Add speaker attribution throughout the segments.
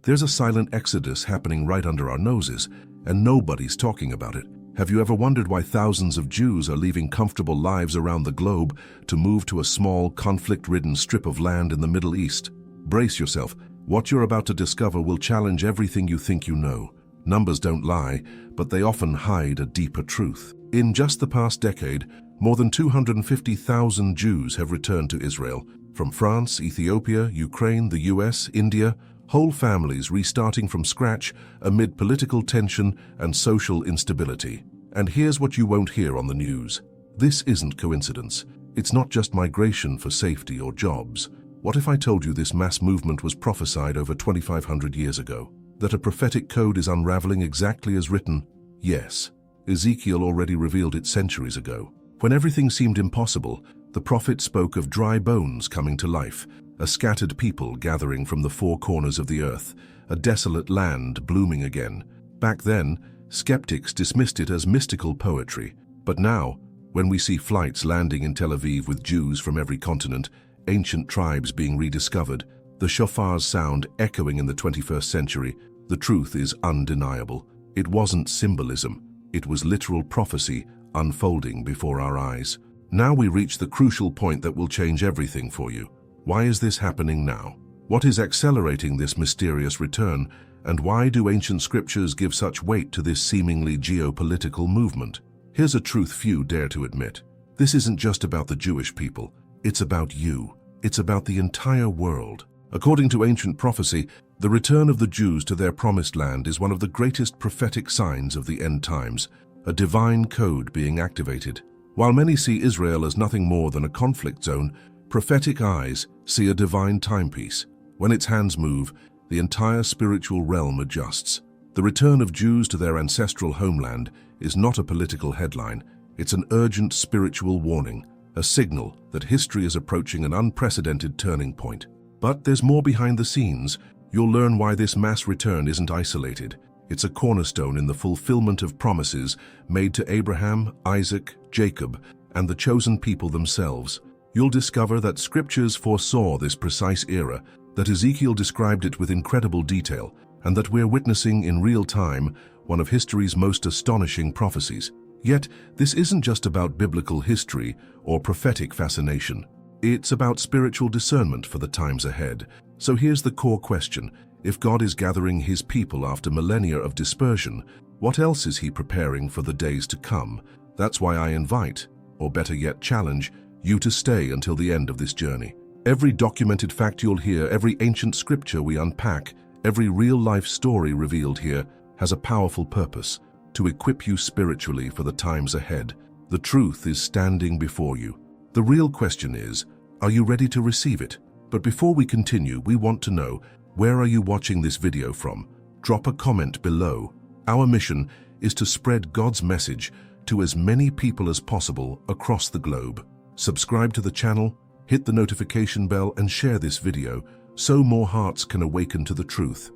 Speaker 1: There's a silent exodus happening right under our noses, and nobody's talking about it. Have you ever wondered why thousands of Jews are leaving comfortable lives around the globe to move to a small, conflict-ridden strip of land in the Middle East? Brace yourself. What you're about to discover will challenge everything you think you know. Numbers don't lie, but they often hide a deeper truth. In just the past decade, more than 250,000 Jews have returned to Israel, from France, Ethiopia, Ukraine, the US, India, whole families restarting from scratch amid political tension and social instability. And here's what you won't hear on the news. This isn't coincidence. It's not just migration for safety or jobs. What if I told you this mass movement was prophesied over 2,500 years ago? That a prophetic code is unraveling exactly as written? Yes. Ezekiel already revealed it centuries ago. When everything seemed impossible, the prophet spoke of dry bones coming to life, a scattered people gathering from the four corners of the earth, a desolate land blooming again. Back then, skeptics dismissed it as mystical poetry. But now, when we see flights landing in Tel Aviv with Jews from every continent, ancient tribes being rediscovered, the shofar's sound echoing in the 21st century, the truth is undeniable. It wasn't symbolism. It was literal prophecy unfolding before our eyes. Now we reach the crucial point that will change everything for you. Why is this happening now? What is accelerating this mysterious return? And why do ancient scriptures give such weight to this seemingly geopolitical movement? Here's a truth few dare to admit. This isn't just about the Jewish people. It's about you. It's about the entire world. According to ancient prophecy, the return of the Jews to their promised land is one of the greatest prophetic signs of the end times, a divine code being activated. While many see Israel as nothing more than a conflict zone, prophetic eyes see a divine timepiece. When its hands move, the entire spiritual realm adjusts. The return of Jews to their ancestral homeland is not a political headline. It's an urgent spiritual warning, a signal that history is approaching an unprecedented turning point. But there's more behind the scenes. You'll learn why this mass return isn't isolated. It's a cornerstone in the fulfillment of promises made to Abraham, Isaac, Jacob, and the chosen people themselves. You'll discover that scriptures foresaw this precise era, that Ezekiel described it with incredible detail, and that we're witnessing in real time one of history's most astonishing prophecies. Yet, this isn't just about biblical history or prophetic fascination. It's about spiritual discernment for the times ahead. So here's the core question. If God is gathering his people after millennia of dispersion, what else is he preparing for the days to come? That's why I invite, or better yet challenge, you to stay until the end of this journey. Every documented fact you'll hear, every ancient scripture we unpack, every real-life story revealed here has a powerful purpose: to equip you spiritually for the times ahead. The truth is standing before you. The real question is, are you ready to receive it? But before we continue, we want to know, where are you watching this video from? Drop a comment below. Our mission is to spread God's message to as many people as possible across the globe. Subscribe to the channel, hit the notification bell, and share this video so more hearts can awaken to the truth.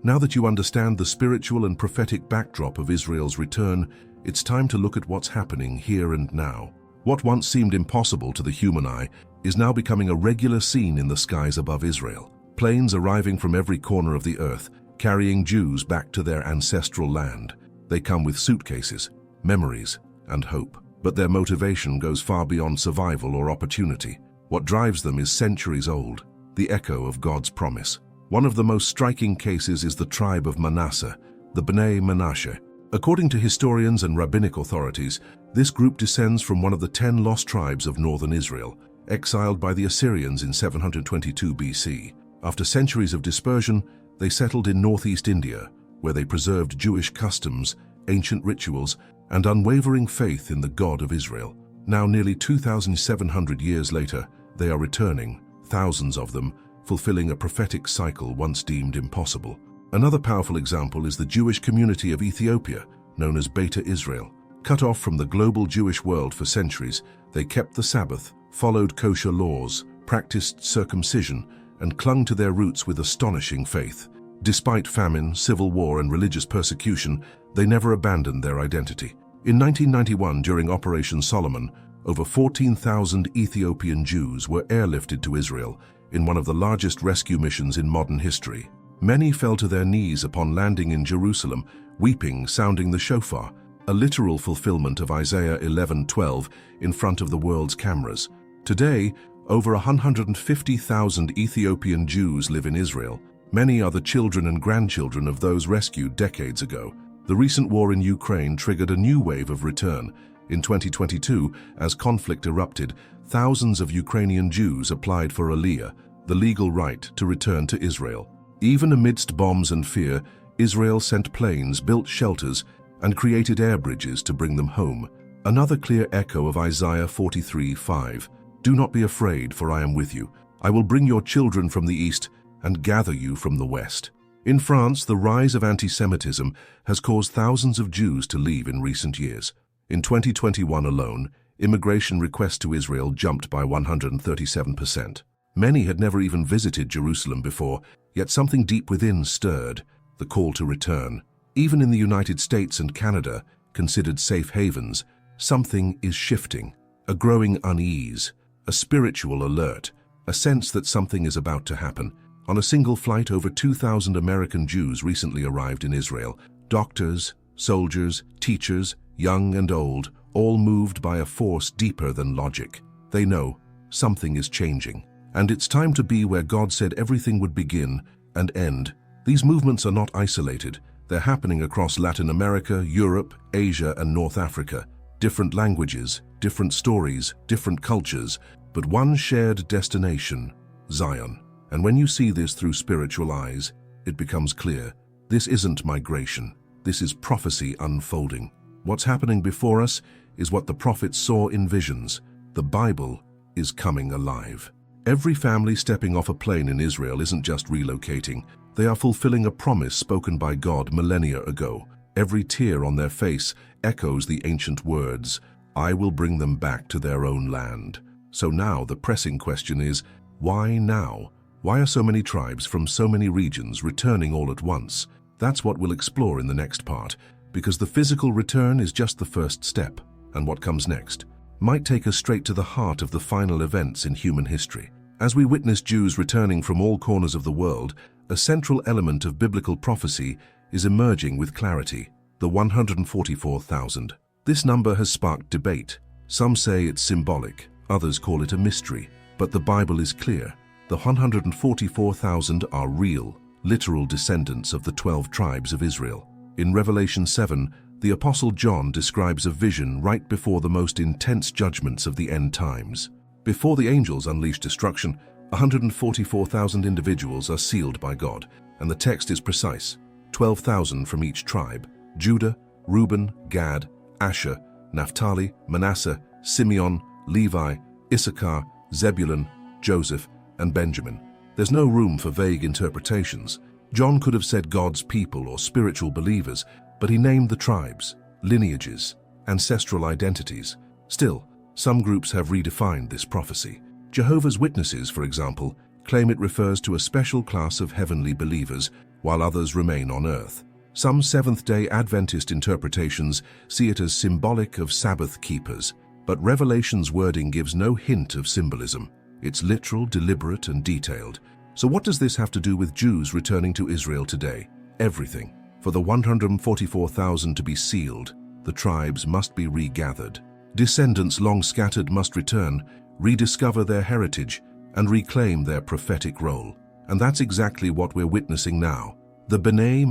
Speaker 1: Now that you understand the spiritual and prophetic backdrop of Israel's return, it's time to look at what's happening here and now. What once seemed impossible to the human eye is now becoming a regular scene in the skies above Israel. Planes arriving from every corner of the earth, carrying Jews back to their ancestral land. They come with suitcases, memories, and hope. But their motivation goes far beyond survival or opportunity. What drives them is centuries old, the echo of God's promise. One of the most striking cases is the tribe of Manasseh, the Bnei Manasseh. According to historians and rabbinic authorities, this group descends from one of the 10 lost tribes of northern Israel, exiled by the Assyrians in 722 BC. After centuries of dispersion, they settled in northeast India, where they preserved Jewish customs, ancient rituals, and unwavering faith in the God of Israel. Now, nearly 2,700 years later, they are returning, thousands of them, fulfilling a prophetic cycle once deemed impossible. Another powerful example is the Jewish community of Ethiopia, known as Beta Israel. Cut off from the global Jewish world for centuries, they kept the Sabbath, followed kosher laws, practiced circumcision, and clung to their roots with astonishing faith. Despite famine, civil war, and religious persecution, they never abandoned their identity. In 1991, during Operation Solomon, over 14,000 Ethiopian Jews were airlifted to Israel, in one of the largest rescue missions in modern history. Many fell to their knees upon landing in Jerusalem, weeping, sounding the shofar, a literal fulfillment of Isaiah 11:12 in front of the world's cameras. Today, over 150,000 Ethiopian Jews live in Israel. Many are the children and grandchildren of those rescued decades ago. The recent war in Ukraine triggered a new wave of return. In 2022, as conflict erupted, thousands of Ukrainian Jews applied for Aliyah, the legal right to return to Israel. Even amidst bombs and fear, Israel sent planes, built shelters, and created air bridges to bring them home. Another clear echo of Isaiah 43:5. Do not be afraid, for I am with you. I will bring your children from the east and gather you from the west. In France, the rise of anti-Semitism has caused thousands of Jews to leave in recent years. In 2021 alone, immigration requests to Israel jumped by 137%. Many had never even visited Jerusalem before, yet something deep within stirred, the call to return. Even in the United States and Canada, considered safe havens, something is shifting. A growing unease, a spiritual alert, a sense that something is about to happen. On a single flight, over 2,000 American Jews recently arrived in Israel. Doctors, soldiers, teachers, young and old, all moved by a force deeper than logic. They know something is changing, and it's time to be where God said everything would begin and end. These movements are not isolated. They're happening across Latin America, Europe, Asia, and North Africa. Different languages, different stories, different cultures, but one shared destination, Zion. And when you see this through spiritual eyes, it becomes clear. This isn't migration. This is prophecy unfolding. What's happening before us is what the prophets saw in visions. The Bible is coming alive. Every family stepping off a plane in Israel isn't just relocating. They are fulfilling a promise spoken by God millennia ago. Every tear on their face echoes the ancient words, I will bring them back to their own land. So now the pressing question is, why now? Why are so many tribes from so many regions returning all at once? That's what we'll explore in the next part, because the physical return is just the first step, and what comes next might take us straight to the heart of the final events in human history. As we witness Jews returning from all corners of the world, a central element of biblical prophecy is emerging with clarity, the 144,000. This number has sparked debate. Some say it's symbolic, others call it a mystery, but the Bible is clear. The 144,000 are real, literal descendants of the 12 tribes of Israel. In Revelation 7, the Apostle John describes a vision right before the most intense judgments of the end times. Before the angels unleash destruction, 144,000 individuals are sealed by God, and the text is precise, 12,000 from each tribe: Judah, Reuben, Gad, Asher, Naphtali, Manasseh, Simeon, Levi, Issachar, Zebulun, Joseph, and Benjamin. There's no room for vague interpretations. John could have said God's people or spiritual believers, but he named the tribes, lineages, ancestral identities. Still, some groups have redefined this prophecy. Jehovah's Witnesses, for example, claim it refers to a special class of heavenly believers, while others remain on earth. Some Seventh-day Adventist interpretations see it as symbolic of Sabbath keepers, but Revelation's wording gives no hint of symbolism. It's literal, deliberate, and detailed. So what does this have to do with Jews returning to Israel today? Everything. For the 144,000 to be sealed, the tribes must be regathered. Descendants long scattered must return, rediscover their heritage, and reclaim their prophetic role. And that's exactly what we're witnessing now. The B'nai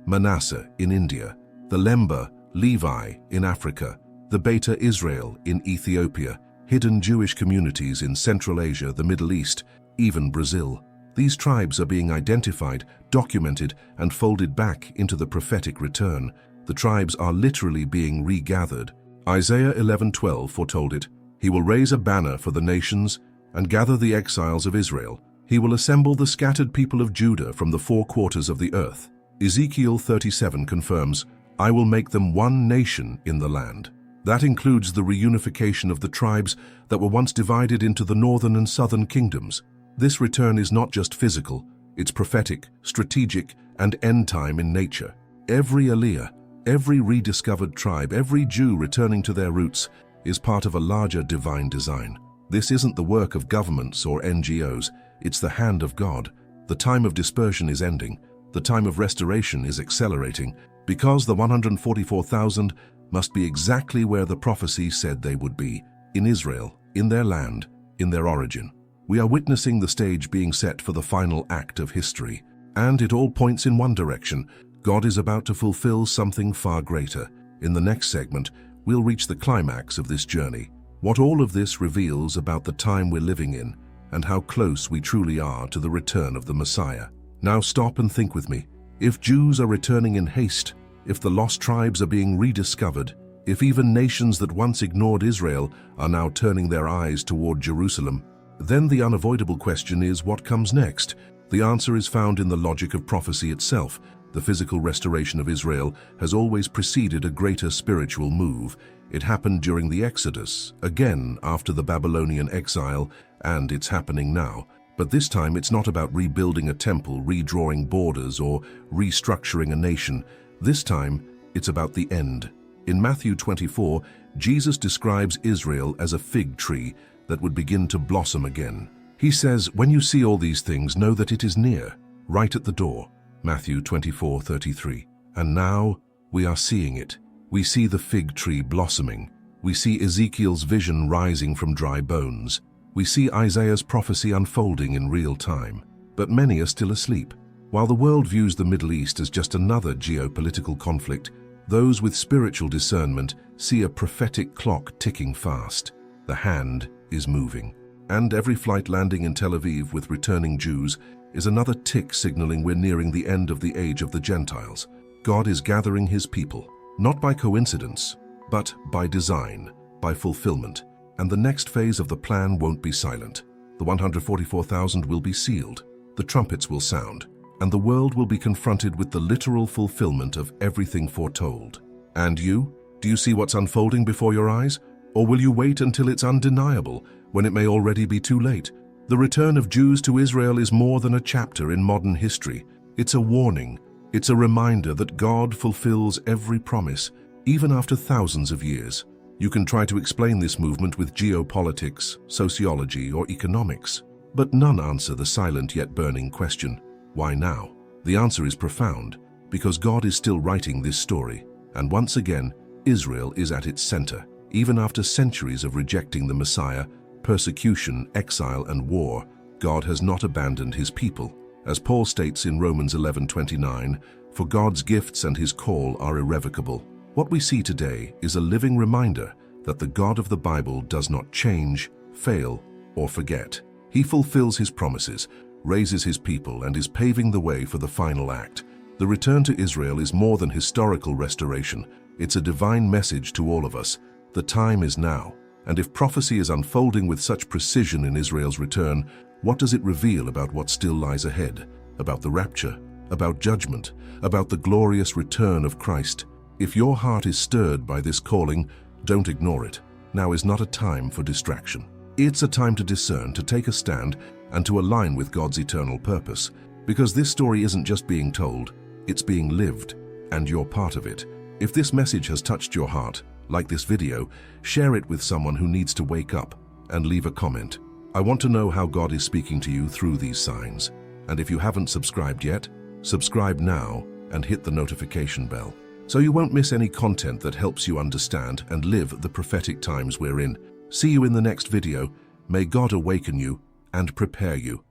Speaker 1: Manasseh in India, the Lemba, Levi in Africa, the Beta Israel in Ethiopia, hidden Jewish communities in Central Asia, the Middle East, even Brazil. These tribes are being identified, documented, and folded back into the prophetic return. The tribes are literally being regathered. Isaiah 11:12 foretold it. He will raise a banner for the nations and gather the exiles of Israel. He will assemble the scattered people of Judah from the four quarters of the earth. Ezekiel 37 confirms, I will make them one nation in the land. That includes the reunification of the tribes that were once divided into the northern and southern kingdoms. This return is not just physical, it's prophetic, strategic, and end-time in nature. Every Aliyah, every rediscovered tribe, every Jew returning to their roots is part of a larger divine design. This isn't the work of governments or NGOs, it's the hand of God. The time of dispersion is ending. The time of restoration is accelerating, because the 144,000 must be exactly where the prophecy said they would be, in Israel, in their land, in their origin. We are witnessing the stage being set for the final act of history, and it all points in one direction. God is about to fulfill something far greater. In the next segment, we'll reach the climax of this journey, what all of this reveals about the time we're living in, and how close we truly are to the return of the Messiah. Now stop and think with me. If Jews are returning in haste, if the lost tribes are being rediscovered, if even nations that once ignored Israel are now turning their eyes toward Jerusalem, then the unavoidable question is, what comes next? The answer is found in the logic of prophecy itself. The physical restoration of Israel has always preceded a greater spiritual move. It happened during the Exodus, again after the Babylonian exile, and it's happening now. But this time it's not about rebuilding a temple, redrawing borders, or restructuring a nation. This time it's about the end. In Matthew 24, Jesus describes Israel as a fig tree that would begin to blossom again. He says, "When you see all these things, know that it is near, right at the door." Matthew 24:33. And now we are seeing it. We see the fig tree blossoming. We see Ezekiel's vision rising from dry bones. We see Isaiah's prophecy unfolding in real time. But many are still asleep. While the world views the Middle East as just another geopolitical conflict, those with spiritual discernment see a prophetic clock ticking fast. The hand is moving. And every flight landing in Tel Aviv with returning Jews is another tick signaling we're nearing the end of the age of the Gentiles. God is gathering his people, not by coincidence, but by design, by fulfillment. And the next phase of the plan won't be silent. The 144,000 will be sealed, the trumpets will sound, and the world will be confronted with the literal fulfillment of everything foretold. And you? Do you see what's unfolding before your eyes? Or will you wait until it's undeniable, when it may already be too late? The return of Jews to Israel is more than a chapter in modern history. It's a warning. It's a reminder that God fulfills every promise, even after thousands of years. You can try to explain this movement with geopolitics, sociology, or economics, but none answer the silent yet burning question, why now? The answer is profound, because God is still writing this story, and once again, Israel is at its center. Even after centuries of rejecting the Messiah, persecution, exile, and war, God has not abandoned his people. As Paul states in Romans 11:29, "For God's gifts and his call are irrevocable." What we see today is a living reminder that the God of the Bible does not change, fail, or forget. He fulfills his promises, raises his people, and is paving the way for the final act. The return to Israel is more than historical restoration. It's a divine message to all of us. The time is now. And if prophecy is unfolding with such precision in Israel's return, what does it reveal about what still lies ahead? About the rapture, about judgment, about the glorious return of Christ? If your heart is stirred by this calling, don't ignore it. Now is not a time for distraction. It's a time to discern, to take a stand, and to align with God's eternal purpose. Because this story isn't just being told, it's being lived, and you're part of it. If this message has touched your heart, like this video, share it with someone who needs to wake up, and leave a comment. I want to know how God is speaking to you through these signs. And if you haven't subscribed yet, subscribe now and hit the notification bell, so you won't miss any content that helps you understand and live the prophetic times we're in. See you in the next video. May God awaken you and prepare you.